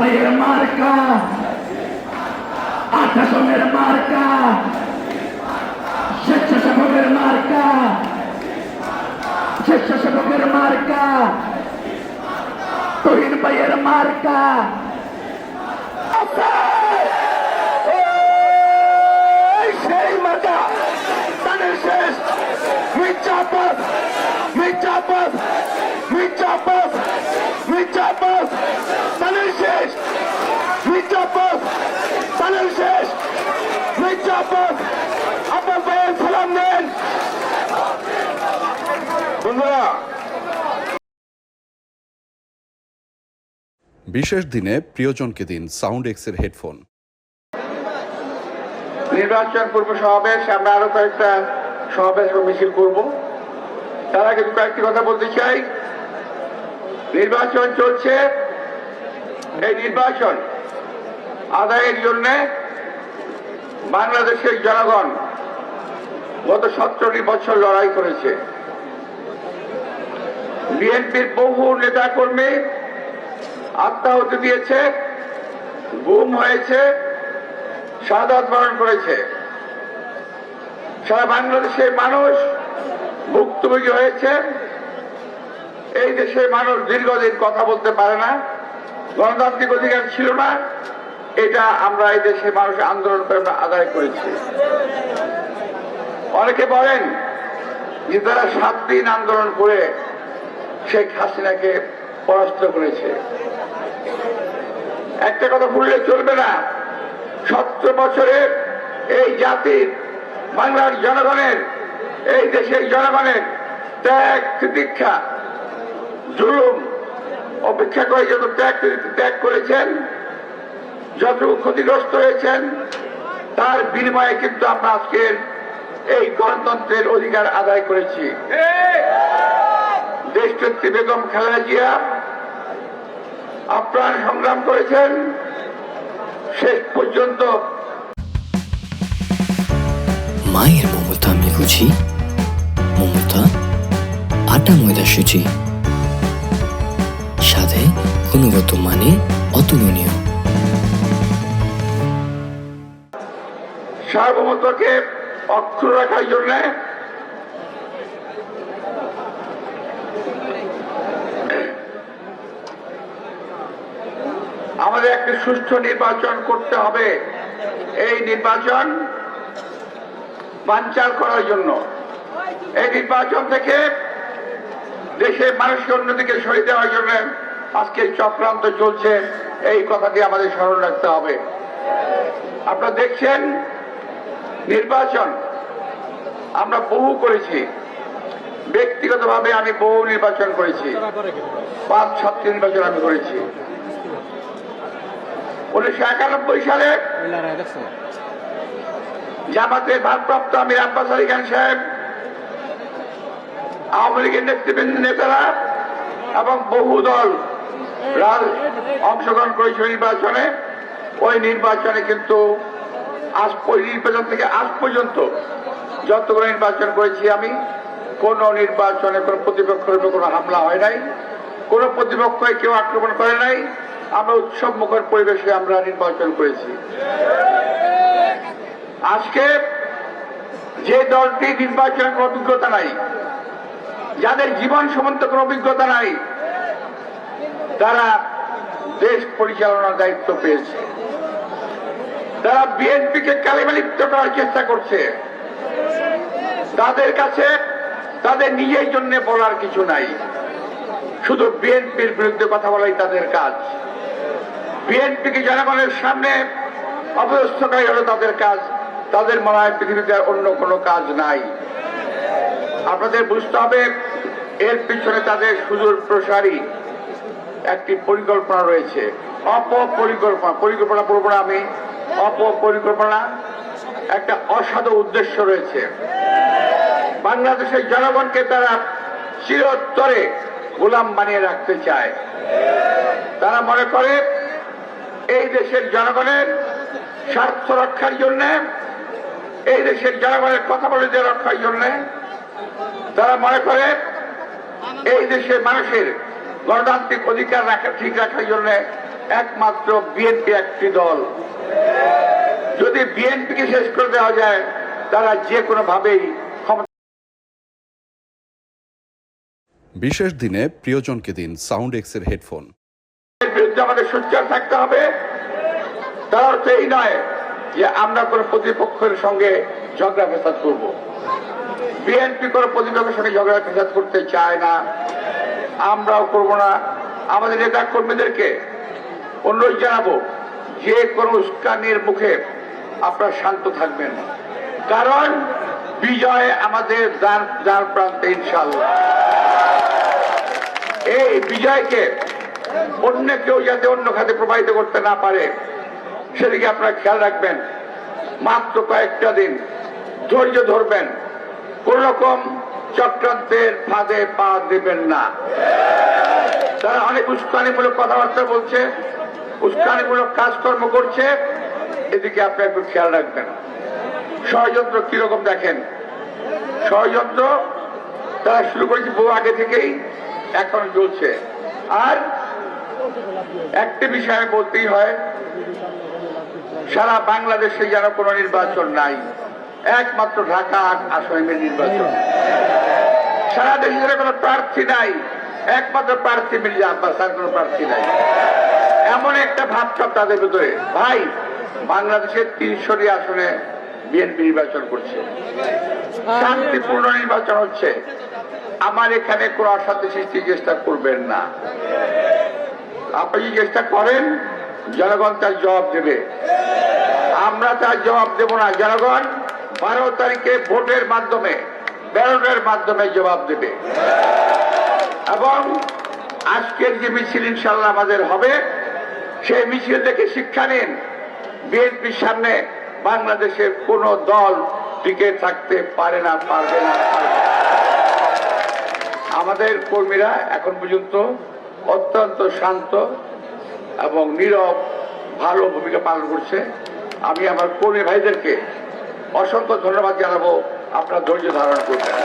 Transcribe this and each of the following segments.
ভাইয়ের মার্কা, আঠাশনের মার্কা, স্বেচ্ছাসেবকের মার্কা, স্বেচ্ছাসেবকের মার্কা, তহিন ভাইয়ের মার্কা। সেই মার্কা তাদের শেষ মির্জাফর, মির্জাফর, মির্জাফর, মির্জাফর তাদের শেষ, মির্জাফর তাদের শেষ, মির্জাফর। আপনার ভাইয়ের সালাম দেন বন্ধুরা। বিশেষ দিনে প্রিয়জনকে দিন সাউন্ড এক্সের হেডফোন। নির্বাচন পূর্ব সমাবেশ, আমরা আরো কয়েকটা সমাবেশ ও মিছিল করব। তার আগে কয়েকটি কথা বলতে চাই। নির্বাচন চলছে, এই নির্বাচন আদায়ের জন্য বাংলাদেশের জনগণ গত 17 বছর লড়াই করেছে। বিএনপির বহু নেতা কর্মী আত্মাহুতি দিয়েছে, গুম হয়েছে, শাহাদাত বরণ করেছে। সারা বাংলাদেশের মানুষ ভুক্তভোগী হয়েছে। এই দেশের মানুষ দীর্ঘদিন কথা বলতে পারে না, গণতান্ত্রিক অধিকার ছিল না। এটা আমরা এই দেশের মানুষ আন্দোলন করে আদায় করেছি। অনেকে বলেন যে তারা 7 দিন আন্দোলন করে শেখ হাসিনাকে পরাস্ত করেছে। একটা কথা ভুললে চলবে না, 17 বছরের এই জাতির, বাংলার জনগণের, এই দেশের জনগণের ত্যাগ, তিতিক্ষা, জুলুম অপেক্ষা করে যত ত্যাগ করেছেন, যত ক্ষতিগ্রস্ত হয়েছেন, তার বিনিময়ে কিন্তু আমরা আজকের এই গণতন্ত্রের অধিকার আদায় করেছি। দেশনেত্রী বেগম খালেদা জিয়া আপ্রাণ সংগ্রাম করেছেন, শেষ পর্যন্ত। মায়ের মমতা আমি বুঝি, মমতা আটা ময়দা সুজি, স্বাদে গুণগত মানে অতুলনীয়। সার্বভৌমত্বকে অক্ষুণ্ণ রাখার জন্য আমাদের একটি সুষ্ঠু নির্বাচন করতে হবে। এই নির্বাচন বানচাল করার জন্য, এই নির্বাচন থেকে দেশের মানুষকে অন্যদিকে সরিয়ে দেওয়ার জন্য আজকে চক্রান্ত চলছে। এই কথাটি আমাদের স্মরণ রাখতে হবে। আপনারা দেখছেন নির্বাচন আমরা বহু করেছি, ব্যক্তিগতভাবে আমি বহু নির্বাচন করেছি, 5-7টি নির্বাচন আমি করেছি। 1991 সালে জামাতের ভারপ্রাপ্ত আমির আব্বাস আলী খান সাহেব, আওয়ামী লীগের নেতৃবৃন্দ, নেতারা এবং বহু দল অংশগ্রহণ করেছিল নির্বাচনে। ওই নির্বাচনে কিন্তু নির্বাচন থেকে আজ পর্যন্ত যতগুলো নির্বাচন করেছি আমি, কোন নির্বাচনে কোন প্রতিপক্ষের উপর কোনো হামলা হয় নাই, কোন প্রতিপক্ষকে কেউ আক্রমণ করে নাই। আমরা উৎসব মুখর পরিবেশে আমরা নির্বাচন করেছি। আজকে যে দলটি নির্বাচনের কোনো অভিজ্ঞতা নাই, যাদের জীবন সম্বন্ধে কোনো অভিজ্ঞতা নাই, তারা দেশ পরিচালনার দায়িত্ব পেয়েছে। তারা বিএনপিকে কালিমালিপ্ত করার চেষ্টা করছে। তাদের কাছে তাদের নিজের জন্য বলার কিছু নাই, শুধু বিএনপির বিরুদ্ধে কথা বলাই তাদের কাজ। বিএনপিকে জনগণের সামনে অপদস্থকারী হলো তাদের কাজ। তাদের মনে হয় পৃথিবীতে অন্য কোনো কাজ নাই। আপনাদের বুঝতে হবে এর পিছনে তাদের সুদূর প্রসারী একটি পরিকল্পনা রয়েছে। পরিকল্পনা বলবো না আমি, অপরিকল্পনা, একটা অসাধু উদ্দেশ্য রয়েছে। বাংলাদেশের জনগণকে তারা চিরতরে গোলাম বানিয়ে রাখতে চায়। তারা মনে করে এই দেশের জনগণের স্বার্থ রক্ষার জন্য, এই দেশের জনগণের কথা বলে রক্ষার জন্য, তারা মনে করে এই দেশের মানুষের গণতান্ত্রিক অধিকার ঠিক রাখার জন্য একমাত্র বিএনপি একটি দল। যদি বিএনপিকে শেষ করে দেওয়া যায়, তারা যে কোনো ভাবেই ক্ষমতা। বিশেষ দিনে প্রিয়জনকে দিন সাউন্ড এক্সের হেডফোন। বিরুদ্ধে আমাদের সোচ্চার থাকতে হবে। তার অর্থ এই নয় যে আমরা কোনো প্রতিপক্ষের সঙ্গে ঝগড়া ফেসাদ করব। বিএনপি কোনো প্রতিপক্ষের সঙ্গে ঝগড়া ফেসাদ করতে চায় না, আমরাও করব না। আমাদের নেতা কর্মীদেরকে অনুরোধ জানাবো, যে কোনো উস্কানির মুখে আপনারা শান্ত থাকবেন, কারণ বিজয় আমাদের দ্বার প্রান্তে ইনশাআল্লাহ। এই বিজয়কে অন্য কেউ যাতে অন্য খাতে প্রবাহিত করতে না পারে, সেদিকে আপনারা খেয়াল রাখবেন। মাত্র কয়েকটা দিন ধৈর্য ধরবেন, কোন রকম চক্রান্তের ফাঁদে পা দেবেন না। তারা অনেক উস্কানিমূলক কথাবার্তা বলছে, উস্কানিমূলক কাজকর্ম করছে, এদিকে আপনি একটু খেয়াল রাখবেন। ষড়যন্ত্র কিরকম দেখেন, ষড়যন্ত্র তারা শুরু করেছে বহু আগে থেকেই, এখন চলছে। আর একটি বিষয় বলতেই হয়, সারা বাংলাদেশে যেন কোনো নির্বাচন নাই, একমাত্র ঢাকা আসনের নির্বাচন। সারা দেশে যেন কোনো প্রার্থী নাই, একমাত্র প্রার্থী মির্জা আব্বাস, আর কোনো প্রার্থী নাই। এমন একটা ভাবসাব তাদের ভিতরে। ভাই, বাংলাদেশের 300টি আসনে বিএনপি নির্বাচন করছে, শান্তিপূর্ণ নির্বাচন হচ্ছে। আমার এখানে কোনো অশান্তি সৃষ্টির চেষ্টা করবেন না। আপনি যদি চেষ্টা করেন, জনগণ তার জবাব দেবে, আমরা তার জবাব দেব না। জনগণ 12 তারিখে ভোটের মাধ্যমে, ব্যালটের মাধ্যমে জবাব দেবে। এবং আজকের যে মিছিল ইনশাআল্লাহ আমাদের হবে, সেই মিছিল থেকে শিক্ষা নিন। বিএনপির সামনে বাংলাদেশের কোন দল টিকে থাকতে পারে না, পারবে না। আমাদের কর্মীরা এখন পর্যন্ত অত্যন্ত শান্ত এবং নীরব, ভালো ভূমিকা পালন করছে। আমি আমার কর্মী ভাইদেরকে অসংখ্য ধন্যবাদ জানাবো, আপনারা ধৈর্য ধারণ করবেন।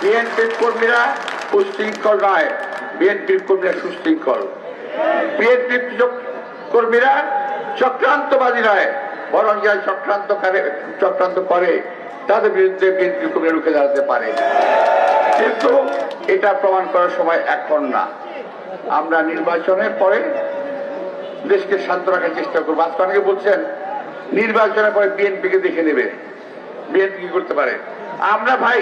বিএনপির কর্মীরা উশৃঙ্খল নয়, বিএনপির কর্মীরা সুশৃঙ্খল। বিএনপির কর্মীরা চক্রান্তবাদী নয়, বরং যারা চক্রান্ত করে তাদের বিরুদ্ধে বিএনপির কর্মীরা রুখে দাঁড়াতে পারে। কিন্তু এটা প্রমাণ করার সময় এখন না। আমরা নির্বাচনের পরে দেশকে শান্ত রাখার চেষ্টা করবো। আজকে অনেকে বলছেন নির্বাচনের পরে বিএনপিকে দেখে নেবে, বিএনপি কি করতে পারে। আমরা ভাই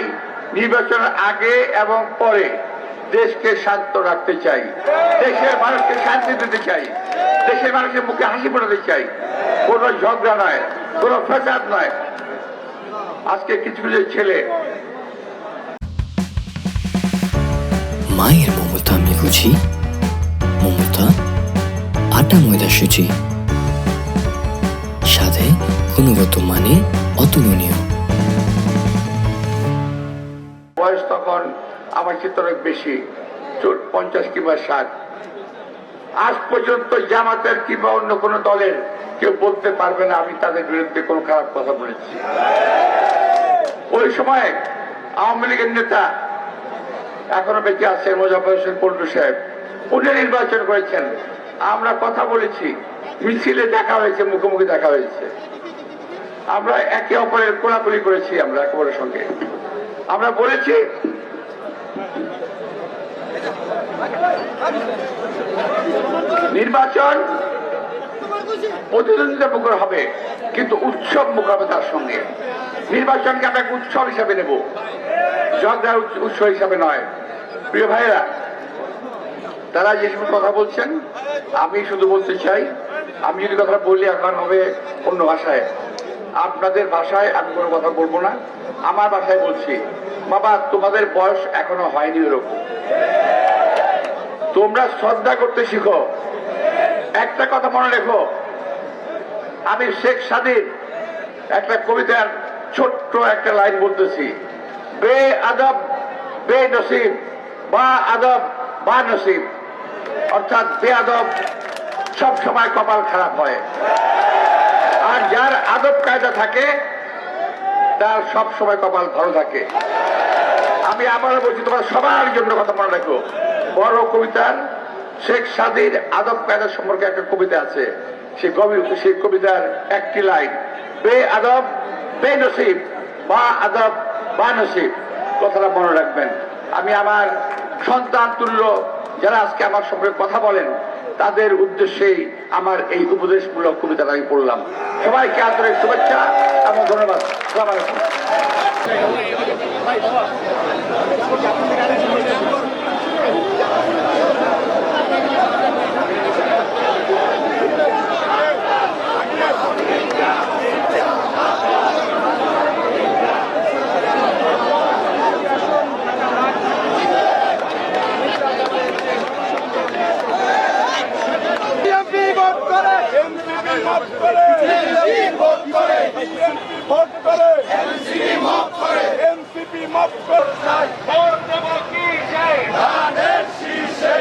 নির্বাচনের আগে এবং পরে দেশকে শান্ত রাখতে চাই, দেশের মানুষকে শান্তি দিতে চাই, দেশের মানুষের মুখে হাসি ফোটাতে চাই। কোন ঝগড়া নয়, কোন ফ্যাসাদ নয়। আজকে কিছু কিছু ছেলে মায়ের মমতা আমি বুঝি, মমতা আটা ময়দা সুজি, স্বাদে গুণগত মানে অতুলনীয়। বয়স তখন আমার চিত্র অনেক বেশি, 50 কিংবা 60। আজ পর্যন্ত জামাতের কিংবা অন্য কোন দলের কেউ বলতে পারবে না আমি তাদের বিরুদ্ধে কোনো খারাপ কথা বলেছি। ওই সময় আওয়ামী লীগের নেতা এখনো বেঁচে আছেন মোজাফফর হোসেন পল্টু সাহেব, উনি নির্বাচন করেছেন। আমরা কথা বলেছি, মিছিলে দেখা হয়েছে, মুখোমুখি দেখা হয়েছে। আমরা একে অপরের কোলাকুলি করেছি, আমরা একে অপরের সঙ্গে আমরা বলেছি নির্বাচন প্রতিদ্বন্দ্বিতা মুখর হবে, কিন্তু উৎসব মুখর হবে তার সঙ্গে। নির্বাচনকে আমরা এক উৎসব হিসাবে নেব, ঝগড়ার উৎসব হিসাবে নয়। প্রিয় ভাইয়েরা, তারা যে সময় কথা বলছেন, আমি শুধু বলতে চাই, আমি যদি কথা বলি এখন হবে অন্য ভাষায়, আপনাদের ভাষায় আমি কোনো কথা বলবো না, আমার ভাষায় বলছি। বাবা, তোমাদের বয়স এখনো হয়নি ওরকম, তোমরা শ্রদ্ধা করতে শিখো। একটা কথা মনে রেখো, আমি শেখ সাদির একটা কবিতার ছোট্ট একটা লাইন বলতেছি, বে আদব বে নসিব, বা আদব বা নসিব। অর্থাৎ বে আদব সব সময় কপাল খারাপ হয়, আর যার আদব কায়দা থাকে তার সব সময় কপাল ভালো থাকে। আমি আবারও বলছি, তোমার সবার জন্য কথা মনে রাখো, বড় কবিতার শেখ সাদির আদব কায়দা সম্পর্কে একটা কবিতা আছে, সেই কবিতার একটি লাইন, বে আদব বে নসিব, বা আদব বা নসিব। কথাটা মনে রাখবেন। আমি আমার সন্তান তুল্য যারা আজকে আমার সম্পর্কে কথা বলেন তাদের উদ্দেশ্যেই আমার এই উপদেশমূলক কবিতাটা আমি পড়লাম। সবাইকে আন্তরিক শুভেচ্ছা এবং ধন্যবাদ। আসসালামু আলাইকুম। বিএনপি ভোট করে, এনসিপি ভোট করে, বিএনপি ভোট করে, ভোট করে, এনসিপি ভোট করে, এনসিপি ভোট করে, ভোট দেব কি চাই ধানের শীষে।